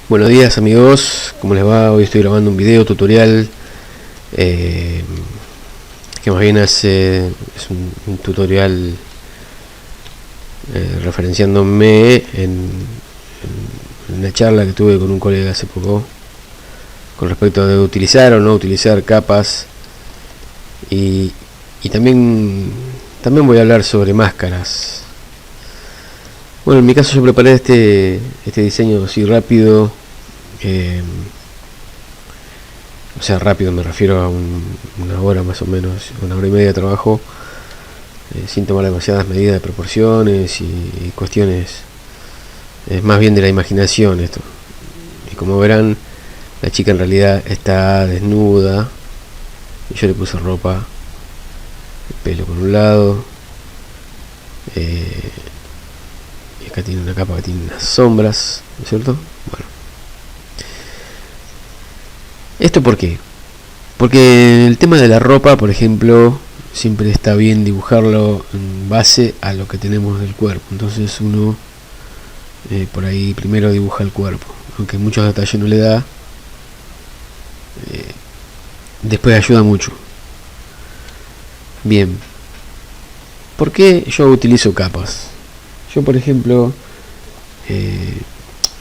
Buenos días amigos, ¿cómo les va? Hoy estoy grabando un video tutorial que más bien es un tutorial referenciándome en una charla que tuve con un colega hace poco con respecto a de utilizar o no utilizar capas y también voy a hablar sobre máscaras. Bueno, en mi caso yo preparé este diseño así rápido, o sea rápido me refiero a una hora más o menos, una hora y media de trabajo, sin tomar demasiadas medidas de proporciones y cuestiones, es más bien de la imaginación esto. Y como verán, la chica en realidad está desnuda y yo le puse ropa, el pelo por un lado, y acá tiene una capa que tiene unas sombras, ¿no es cierto? Bueno, ¿esto por qué? Porque el tema de la ropa, por ejemplo, siempre está bien dibujarlo en base a lo que tenemos del cuerpo. Entonces uno por ahí primero dibuja el cuerpo, aunque muchos detalles no le da, después ayuda mucho. Bien, ¿por qué yo utilizo capas? Yo, por ejemplo,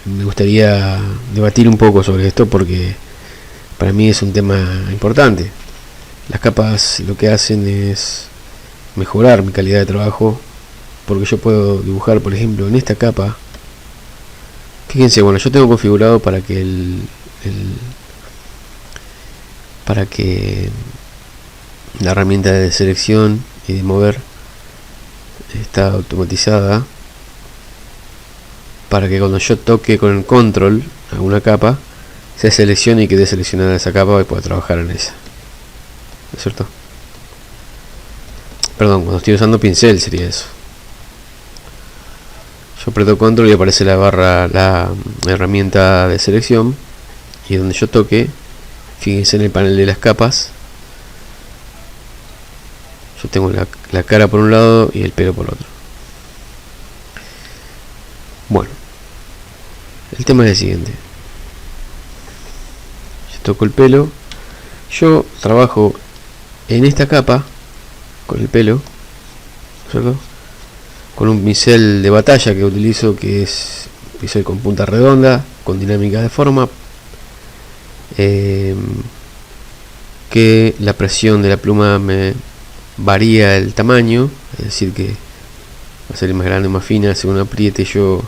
me gustaría debatir un poco sobre esto porque para mí es un tema importante. Las capas lo que hacen es mejorar mi calidad de trabajo, porque yo puedo dibujar, por ejemplo, en esta capa. Fíjense, bueno, yo tengo configurado para que la herramienta de selección y de mover está automatizada para que cuando yo toque con el control alguna capa se seleccione y quede seleccionada esa capa y pueda trabajar en esa, ¿no es cierto? Perdón, cuando estoy usando pincel sería eso. Yo aprieto control y aparece la barra, la herramienta de selección, y donde yo toque, fíjense en el panel de las capas, yo tengo la cara por un lado y el pelo por otro. Bueno, el tema es el siguiente. Yo toco el pelo, yo trabajo en esta capa con el pelo, ¿cierto? Con un pincel de batalla que utilizo, que es pincel con punta redonda, con dinámica de forma, que la presión de la pluma me varía el tamaño, es decir que va a ser más grande o más fina según apriete yo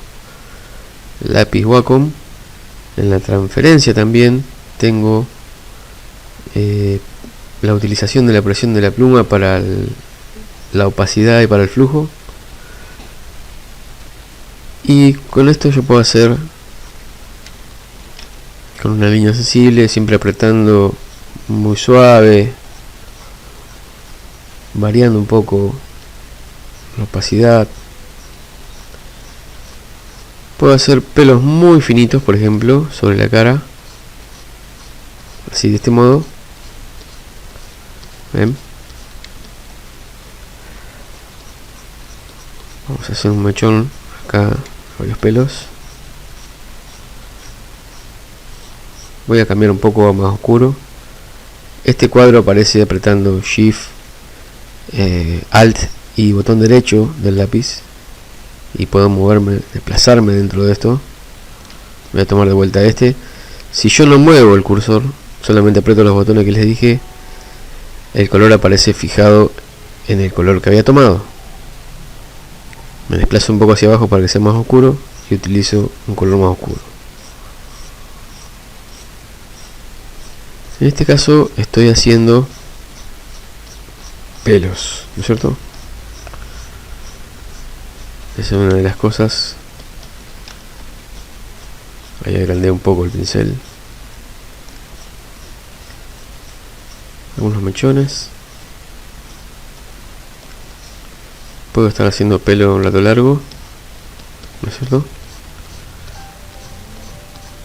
lápiz Wacom. En la transferencia también tengo la utilización de la presión de la pluma para la opacidad y para el flujo, y con esto yo puedo hacer con una línea sensible, siempre apretando muy suave, variando un poco la opacidad. Puedo hacer pelos muy finitos, por ejemplo, sobre la cara, así de este modo. ¿Ven? Vamos a hacer un mechón acá, varios pelos. Voy a cambiar un poco a más oscuro. Este cuadro aparece apretando Shift, Alt y botón derecho del lápiz, y puedo moverme, desplazarme dentro de esto. Voy a tomar de vuelta este. Si yo no muevo el cursor, solamente aprieto los botones que les dije, el color aparece fijado en el color que había tomado. Me desplazo un poco hacia abajo para que sea más oscuro y utilizo un color más oscuro. En este caso estoy haciendo pelos, ¿no es cierto? Esa es una de las cosas. Ahí agrandé un poco el pincel. Algunos mechones. Puedo estar haciendo pelo un rato largo, ¿no es cierto?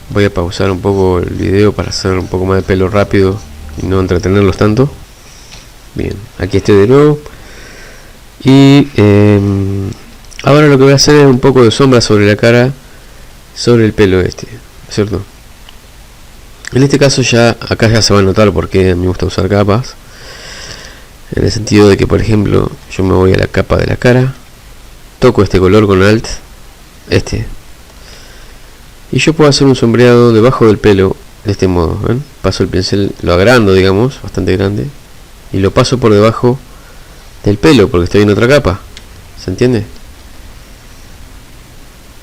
Voy a pausar un poco el video para hacer un poco más de pelo rápido y no entretenerlos tanto. Bien, aquí estoy de nuevo. Y ahora lo que voy a hacer es un poco de sombra sobre la cara, sobre el pelo este. es cierto. En este caso ya acá ya se va a notar por qué me gusta usar capas, en el sentido de que, por ejemplo, yo me voy a la capa de la cara, toco este color con Alt, y yo puedo hacer un sombreado debajo del pelo de este modo. ¿Ven? Paso el pincel, lo agrando, digamos, bastante grande, y lo paso por debajo del pelo porque estoy en otra capa. ¿Se entiende?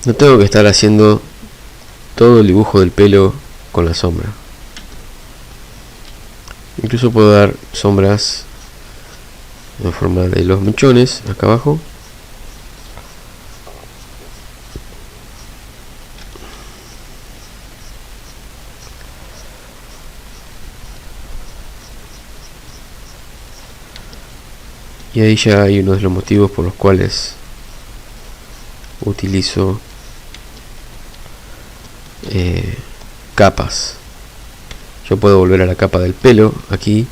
No tengo que estar haciendo todo el dibujo del pelo con la sombra. Incluso puedo dar sombras en forma de los mechones acá abajo. Y ahí ya hay uno de los motivos por los cuales utilizo capas. Yo puedo volver a la capa del pelo aquí,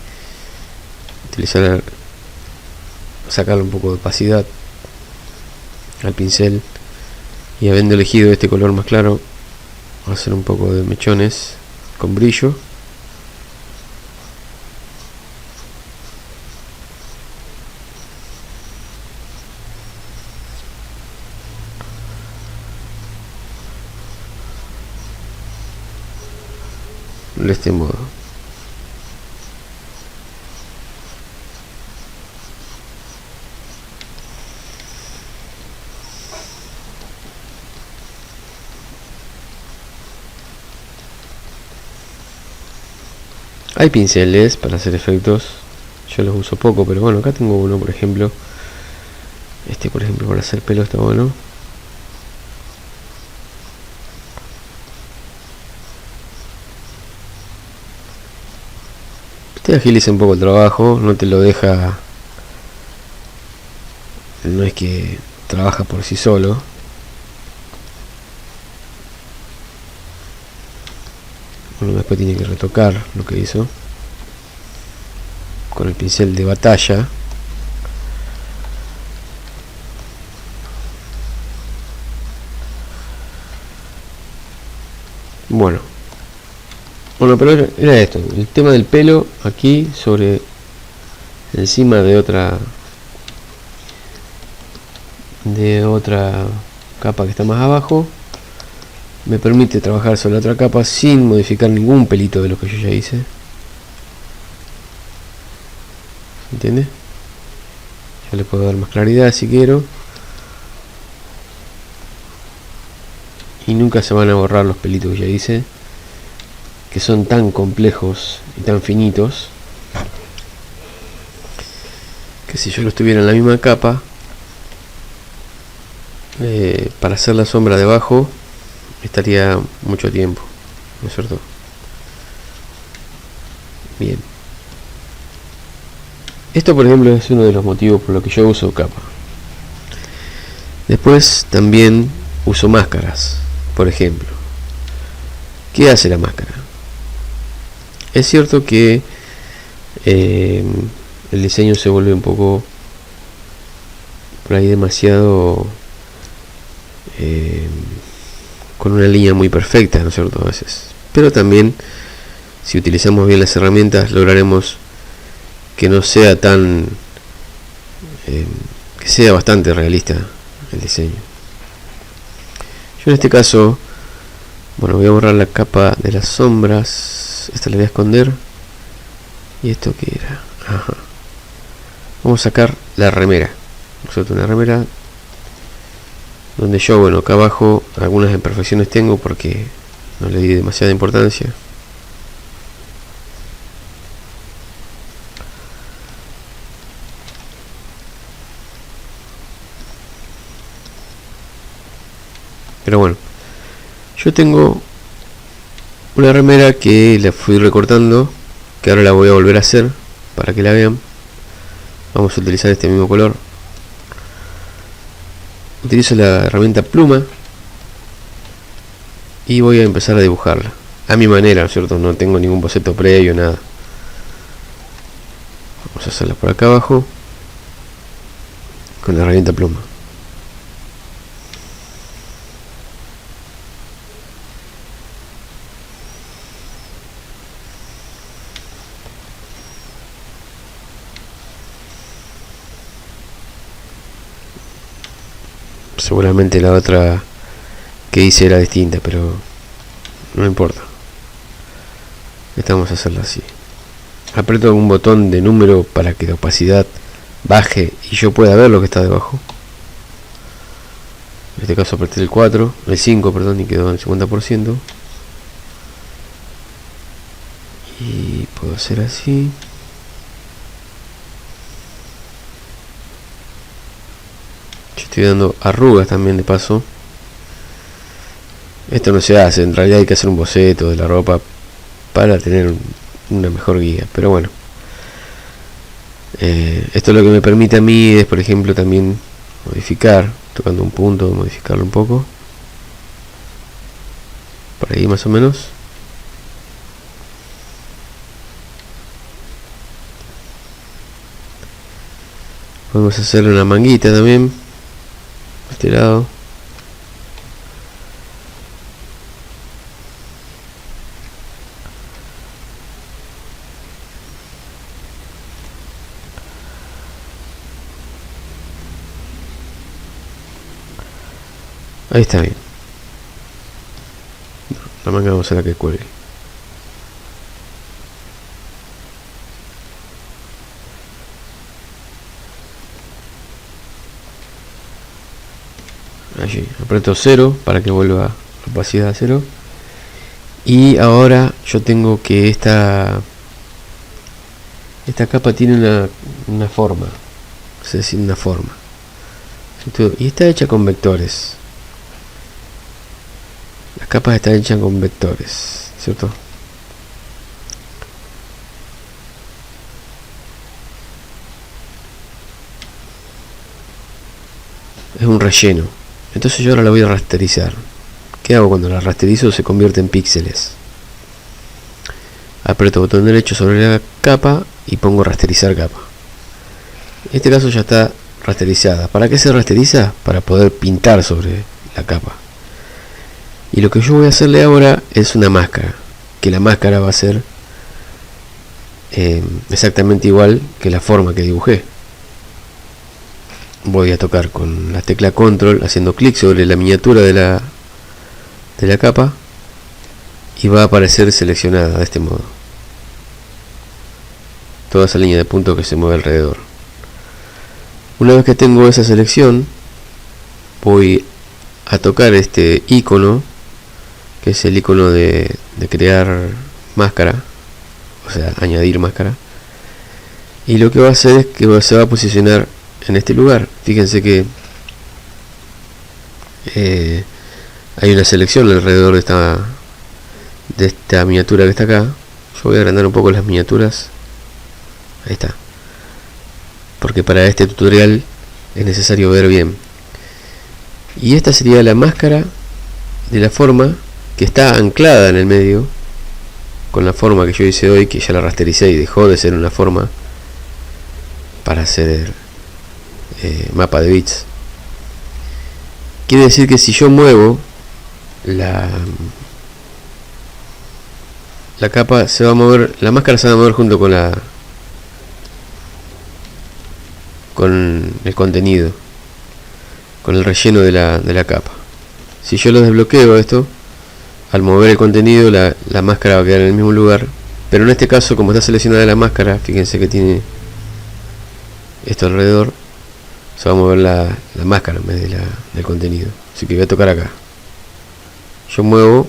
utilizar, sacarle un poco de opacidad al pincel, y habiendo elegido este color más claro, hacer un poco de mechones con brillo. De este modo. Hay pinceles para hacer efectos, yo los uso poco, pero bueno, acá tengo uno, por ejemplo, por ejemplo, para hacer pelo está bueno. Te agiliza un poco el trabajo, no te lo deja, no es que trabaja por sí solo. Uno después tiene que retocar lo que hizo con el pincel de batalla. Bueno, pero era esto, el tema del pelo aquí sobre encima de otra capa que está más abajo, me permite trabajar sobre la otra capa sin modificar ningún pelito de lo que yo ya hice. ¿Entiende? Ya le puedo dar más claridad si quiero, y nunca se van a borrar los pelitos que ya hice, que son tan complejos y tan finitos que si yo los tuviera en la misma capa, para hacer la sombra debajo estaría mucho tiempo, ¿no es cierto? Bien, esto por ejemplo es uno de los motivos por los que yo uso capa. Después también uso máscaras, por ejemplo. ¿Qué hace la máscara? Es cierto que el diseño se vuelve un poco por ahí demasiado con una línea muy perfecta, ¿no es cierto? A veces, pero también si utilizamos bien las herramientas lograremos que no sea tan que sea bastante realista el diseño. Yo en este caso, bueno, voy a borrar la capa de las sombras, esta la voy a esconder. ¿Y esto qué era? Ajá. Vamos a sacar la remera, ¿no es cierto? Una remera donde yo, bueno, acá abajo algunas imperfecciones tengo porque no le di demasiada importancia. Pero bueno, yo tengo una remera que la fui recortando, que ahora la voy a volver a hacer para que la vean. Vamos a utilizar este mismo color. Utilizo la herramienta pluma y voy a empezar a dibujarla a mi manera, ¿no es cierto? No tengo ningún boceto previo, nada. Vamos a hacerla por acá abajo con la herramienta pluma. Seguramente la otra que hice era distinta, pero no importa. Esta vamos a hacerla así. Aprieto un botón de número para que la opacidad baje y yo pueda ver lo que está debajo. En este caso apreté el 5, perdón, y quedó en el 50%. Y puedo hacer así. Yo estoy dando arrugas también de paso. Esto no se hace, en realidad hay que hacer un boceto de la ropa para tener una mejor guía, pero bueno. Esto es lo que me permite a mí es, por ejemplo, también modificar, tocando un punto, modificarlo un poco. Por ahí más o menos. Podemos hacerle una manguita también, a este lado. Ahí está bien. La manga vamos a la que cuelgue. Allí, aprieto 0 para que vuelva la opacidad a 0. Y ahora yo tengo que esta capa tiene una forma, es decir, una forma. Y está hecha con vectores. Las capas están hechas con vectores, ¿cierto? Es un relleno. Entonces yo ahora la voy a rasterizar. ¿Qué hago cuando la rasterizo? Se convierte en píxeles. Aprieto botón derecho sobre la capa y pongo rasterizar capa. En este caso ya está rasterizada. ¿Para qué se rasteriza? Para poder pintar sobre la capa. Y lo que yo voy a hacerle ahora es una máscara. Que la máscara va a ser exactamente igual que la forma que dibujé. Voy a tocar con la tecla control haciendo clic sobre la miniatura de la capa y va a aparecer seleccionada de este modo. Toda esa línea de puntos que se mueve alrededor. Una vez que tengo esa selección, voy a tocar este icono, que es el icono de crear máscara, o sea, añadir máscara, y lo que va a hacer es que se va a posicionar en este lugar. Fíjense que hay una selección alrededor de esta miniatura que está acá. Yo voy a agrandar un poco las miniaturas. Ahí está, porque para este tutorial es necesario ver bien. Y esta sería la máscara de la forma que está anclada en el medio con la forma que yo hice hoy, que ya la rastericé y dejó de ser una forma para hacer mapa de bits. Quiere decir que si yo muevo la capa, se va a mover, la máscara se va a mover junto con el contenido, con el relleno de la capa. Si yo lo desbloqueo esto, al mover el contenido la máscara va a quedar en el mismo lugar, pero en este caso, como está seleccionada la máscara, fíjense que tiene esto alrededor, se va a mover la máscara en vez de del contenido. Así que voy a tocar acá, yo muevo,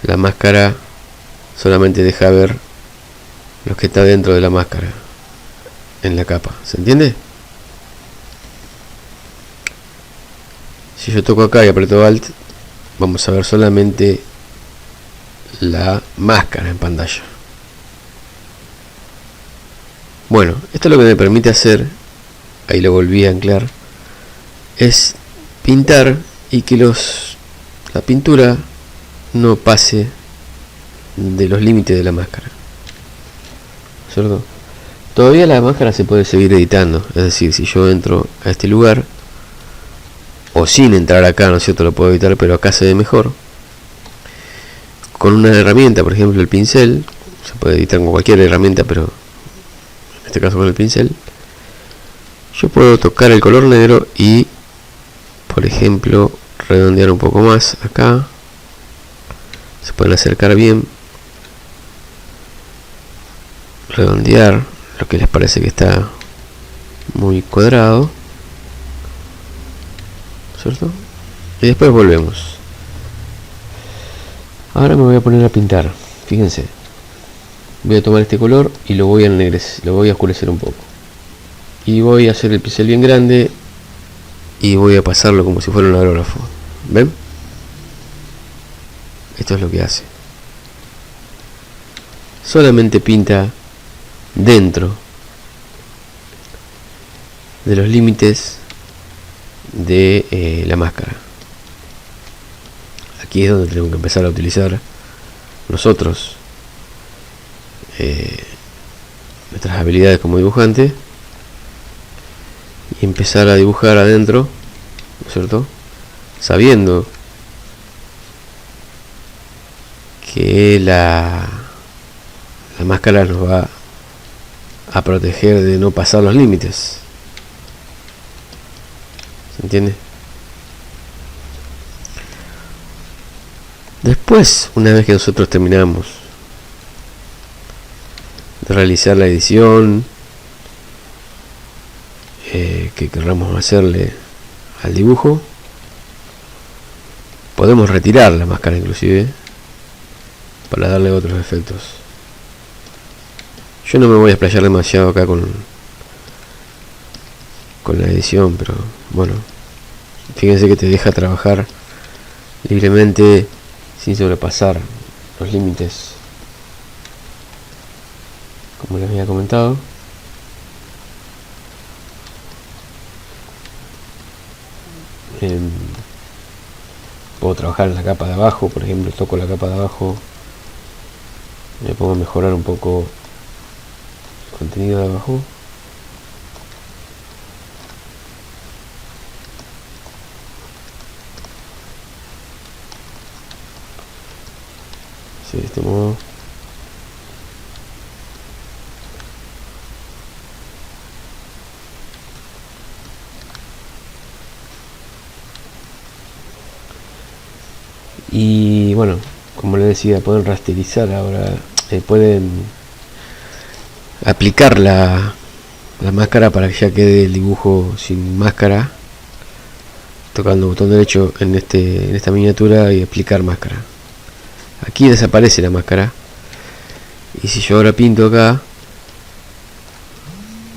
la máscara solamente deja ver lo que está dentro de la máscara en la capa. ¿Se entiende? Si yo toco acá y aprieto Alt, vamos a ver solamente la máscara en pantalla. Bueno, esto lo que me permite hacer, ahí lo volví a anclar, es pintar y que la pintura no pase de los límites de la máscara, ¿cierto? Todavía la máscara se puede seguir editando, es decir, si yo entro a este lugar, o sin entrar acá, ¿no es cierto?, lo puedo editar, pero acá se ve mejor. Con una herramienta, por ejemplo el pincel, se puede editar con cualquier herramienta, pero en este caso con el pincel, yo puedo tocar el color negro y por ejemplo, redondear un poco más acá. Se pueden acercar bien, redondear lo que les parece que está muy cuadrado, ¿cierto? Y después volvemos. Ahora me voy a poner a pintar. Fíjense, voy a tomar este color y lo voy a ennegrecer, lo voy a oscurecer un poco, y voy a hacer el pincel bien grande y voy a pasarlo como si fuera un aerógrafo. ¿Ven? Esto es lo que hace. Solamente pinta dentro de los límites de la máscara. Aquí es donde tenemos que empezar a utilizar nosotros nuestras habilidades como dibujante y empezar a dibujar adentro, ¿no es cierto? Sabiendo que la máscara nos va a proteger de no pasar los límites. ¿Se entiende? Después, una vez que nosotros terminamos de realizar la edición que queramos hacerle al dibujo, podemos retirar la máscara inclusive para darle otros efectos. Yo no me voy a explayar demasiado acá con la edición, pero bueno, fíjense que te deja trabajar libremente sin sobrepasar los límites, como les había comentado. Puedo trabajar en la capa de abajo, por ejemplo, toco la capa de abajo, me pongo a mejorar un poco el contenido de abajo. Sí, de este modo. Y bueno, como les decía, pueden rasterizar ahora, pueden aplicar la máscara para que ya quede el dibujo sin máscara, tocando el botón derecho en esta miniatura y aplicar máscara. Aquí desaparece la máscara, y si yo ahora pinto acá,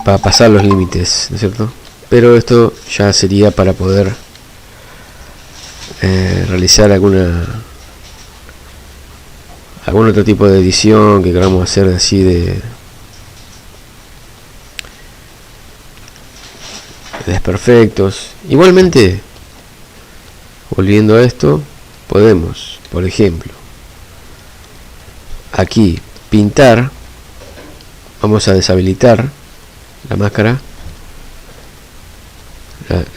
va a pasar los límites, ¿no es cierto? Pero esto ya sería para poder realizar algún otro tipo de edición que queramos hacer así de desperfectos. Igualmente, volviendo a esto, podemos, por ejemplo, aquí pintar, vamos a deshabilitar la máscara,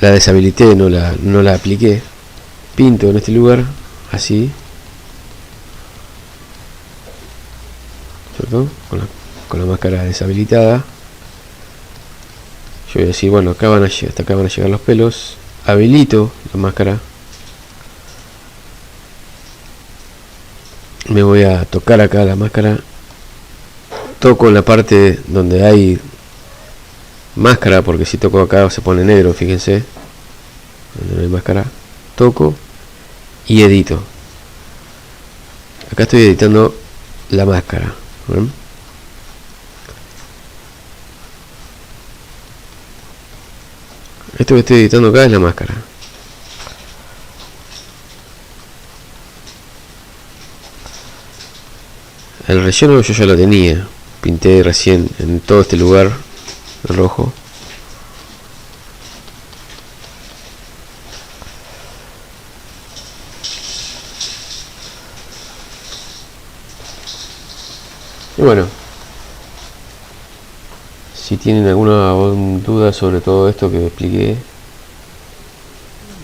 la deshabilité, no la apliqué, pinto en este lugar, así, ¿cierto? Con la máscara deshabilitada. Yo voy a decir, bueno, hasta acá van a llegar los pelos, habilito la máscara, me voy a tocar acá la máscara, toco en la parte donde hay máscara, porque si toco acá se pone negro, fíjense, donde no hay máscara, toco y edito. Acá estoy editando la máscara, ¿ven? Esto que estoy editando acá es la máscara. El relleno yo ya lo tenía, pinté recién en todo este lugar rojo. Y bueno, si tienen alguna duda sobre todo esto que expliqué,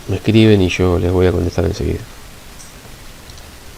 me escriben y yo les voy a contestar enseguida.